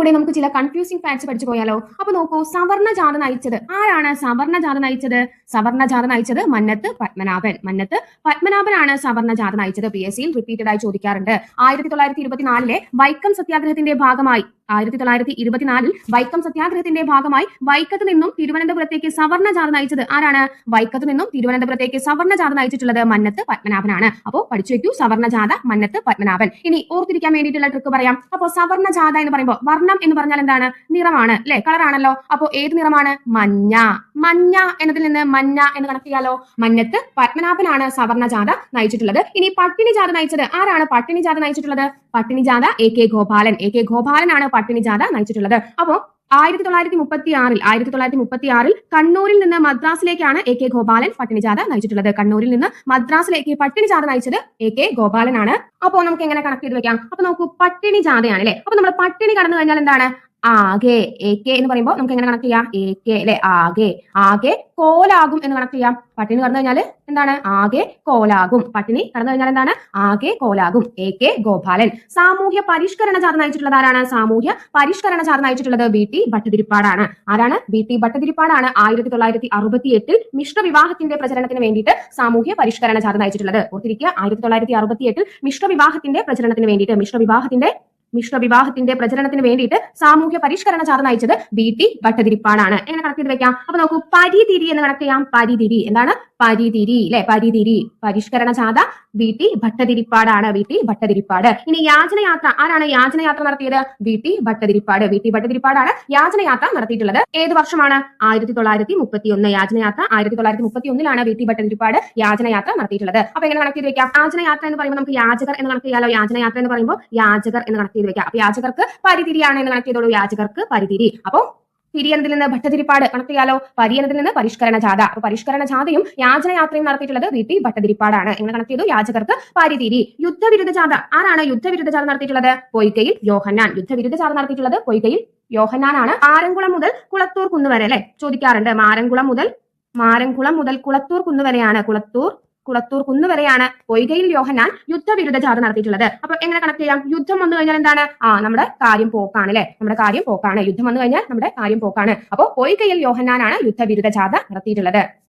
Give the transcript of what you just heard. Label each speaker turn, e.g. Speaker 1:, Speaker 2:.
Speaker 1: കൂടെ നമുക്ക് ചില കൺഫ്യൂസിംഗ് ഫാക്ട്സ് പഠിച്ചു പോയാലോ. അപ്പൊ നോക്കൂ, സവർണ ജാഥ നയിച്ചത് ആരാണ്? സവർണ ജാഥ നയിച്ചത് മന്നത്ത് പത്മനാഭൻ. മന്നത്ത് പത്മനാഭനാണ് സവർണ ജാഥ നയിച്ചത്. PSC യിൽ റിപ്പീറ്റഡ് ആയി ചോദിക്കാറുണ്ട്. 1924 വൈക്കം സത്യാഗ്രഹത്തിന്റെ ഭാഗമായി 1924 വൈക്കം സത്യാഗ്രഹത്തിന്റെ ഭാഗമായി വൈക്കത്ത് നിന്നും തിരുവനന്തപുരത്തേക്ക് സവർണ ജാഥ നയിച്ചത് ആരാണ്? വൈക്കത്ത് നിന്നും തിരുവനന്തപുരത്തേക്ക് സവർണ ജാഥ നയിച്ചിട്ടുള്ളത് മന്നത്ത് പത്മനാഭനാണ്. അപ്പോൾ പഠിച്ചു വെക്കൂ, സവർണ ജാഥ മന്നത്ത് പത്മനാഭൻ. ഇനി ഓർത്തിരിക്കാൻ വേണ്ടിയിട്ടുള്ള ട്രിക്ക് പറയാം. അപ്പോൾ സവർണ ജാഥ എന്ന് പറയുമ്പോൾ വർണ്ണം എന്ന് പറഞ്ഞാൽ എന്താണ്? നിറമാണ് അല്ലെ, കളറാണല്ലോ. അപ്പോൾ ഏത് നിറമാണ്? മഞ്ഞ. മഞ്ഞ എന്നതിൽ നിന്ന് മഞ്ഞ എന്ന് കണക്ട് ചെയ്യാലോ. മന്നത്ത് പത്മനാഭനാണ് സവർണ ജാഥ നയിച്ചിട്ടുള്ളത്. ഇനി പട്ടിണി ജാഥ നയിച്ചത് ആരാണ്? പട്ടിണി ജാഥ നയിച്ചിട്ടുള്ളത് പട്ടിണി ജാഥ AK ഗോപാലനാണ് പട്ടിണി ജാഥ നയിച്ചിട്ടുള്ളത്. അപ്പോൾ 1936 കണ്ണൂരിൽ നിന്ന് മദ്രാസിലേക്കാണ് AK ഗോപാലൻ പട്ടിണി ജാഥ നയിച്ചിട്ടുള്ളത്. കണ്ണൂരിൽ നിന്ന് മദ്രാസിലേക്ക് പട്ടിണി ജാഥ നയിച്ചത് AK ഗോപാലനാണ്. അപ്പോൾ നമുക്ക് എങ്ങനെ കണക്ട് ചെയ്ത് വെക്കാം? അപ്പൊ നോക്കൂ, പട്ടിണി ജാഥയാണ് അല്ലെ. അപ്പൊ നമ്മൾ പട്ടിണി കടന്നു കഴിഞ്ഞാൽ എന്താണ്? ആകെ. AK എന്ന് പറയുമ്പോൾ നമുക്ക് എങ്ങനെ കണക്ട് ചെയ്യാം? AK അല്ലെ, ആകെ കോലാകും എന്ന് കണക്ട് ചെയ്യാം. പട്ടിണി കടന്നു കഴിഞ്ഞാൽ എന്താണ്? ആകെ കോലാകും. പട്ടിണി കടന്നു കഴിഞ്ഞാൽ എന്താണ്? ആകെ കോലാകും. AK ഗോപാലൻ. സാമൂഹ്യ പരിഷ്കരണ ജാഥ നയിച്ചിട്ടുള്ളത് ആരാണ്? സാമൂഹ്യ പരിഷ്കരണ ജാഥ നയിച്ചിട്ടുള്ളത് BT ഭട്ടതിരിപ്പാടാണ്. ആരാണ്? BT ഭട്ടതിരിപ്പാടാണ് 1968 മിശ്ര വിവാഹത്തിന്റെ പ്രചരണത്തിന് വേണ്ടിയിട്ട് സാമൂഹ്യ പരിഷ്കരണ ജാഥ നയിച്ചിട്ടുള്ളത്. ഓർത്തിരിക്കുക, 1968 മിശ്ര വിവാഹത്തിന്റെ പ്രചരണത്തിന് വേണ്ടിയിട്ട് മിശ്ര വിവാഹത്തിന്റെ പ്രചരണത്തിന് വേണ്ടിയിട്ട് സാമൂഹ്യ പരിഷ്കരണ ജാഥ നയിച്ചത് BT ഭട്ടതിരിപ്പാടാണ്. എങ്ങനെ കണക്ട് ചെയ്ത് വെക്കാം? അപ്പൊ നോക്കൂ, പരിതിരി എന്ന് കണക്ട് ചെയ്യാം. പരിതിരി എന്താണ്? പരിതിരി അല്ലെ, പരിതിരി. പരിഷ്കരണ ജാഥ BT ഭട്ടതിരിപ്പാടാണ്. BT ഭട്ടതിരിപ്പാട്. ഇനി യാചനയാത്ര ആരാണ്? യാചനയാത്ര നടത്തിയത് BT ഭട്ടതിരിപ്പാട്. BT ഭട്ടതിരിപ്പാടാണ് യാചനയാത്ര നടത്തിയിട്ടുള്ളത്. ഏത് വർഷമാണ്? 1931. യാചനയാത്ര 1931 BT ഭട്ടതിരിപ്പാട് യാചനയാത്ര നടത്തിയിട്ടുള്ളത്. അപ്പൊ എങ്ങനെ കണക്ട് ചെയ്ത് വെക്കാം? യാചനയാത്ര എന്ന് പറയുമ്പോൾ നമുക്ക് യാചകർ എന്ന് കണക്ട് ചെയ്യാലോ. യാചനയാത്ര എന്ന് പറയുമ്പോൾ യാചകർ എന്ന് കണക്ട് ചെയ്ത് വെക്കാം. അപ്പൊ യാചകർക്ക് പരിതിരിയാണ് എന്ന് കണക്ട് ചെയ്തോളൂ. യാചകർക്ക് പരിതിരി. അപ്പൊ തിരി എന്നതിൽ നിന്ന് ഭട്ടതിരിപ്പാട് കണക്ട് ചെയ്യാലോ. പരി എന്നതിൽ നിന്ന് പരിഷ്കരണ ജാഥ. അപ്പൊ പരിഷ്കരണ ജാഥയും യാചനയാത്രയും നടത്തിയിട്ടുള്ളത് BT ഭട്ടതിരിപ്പാടാണ്. എങ്ങനെ കണക്ട് ചെയ്തു? യാചകർക്ക് പരിതിരി. യുദ്ധവിരുദ്ധ ജാഥ ആരാണ്? യുദ്ധവിരുദ്ധ ജാഥ നടത്തിയിട്ടുള്ളത് പൊയ്കയിൽ യോഹന്നാൻ. യുദ്ധവിരുദ്ധ ജാഥ നടത്തിയിട്ടുള്ളത് പൊയ്കയിൽ യോഹന്നാനാണ്. മാരംകുളം മുതൽ കുളത്തൂർ കുന്നുവരെ അല്ലെ ചോദിക്കാറുണ്ട്. മാരംകുളം മുതൽ കുളത്തൂർ കുന്നുവരെയാണ്. കുളത്തൂർ കുന്നുവരെയാണ് പൊയ്കയിൽ യോഹന്നാൻ യുദ്ധവിരുദ്ധ ജാഥ നടത്തിയിട്ടുള്ളത്. അപ്പൊ എങ്ങനെ കണക്ട് ചെയ്യാം? യുദ്ധം വന്നു കഴിഞ്ഞാൽ എന്താണ്? നമ്മുടെ കാര്യം പോക്കാണ് അല്ലെ. നമ്മുടെ കാര്യം പോക്കാണ്. യുദ്ധം വന്നു കഴിഞ്ഞാൽ നമ്മുടെ കാര്യം പോക്കാണ്. അപ്പൊ പൊയ്കയിൽ യോഹന്നാനാണ് യുദ്ധവിരുദ്ധ ജാഥ നടത്തിയിട്ടുള്ളത്.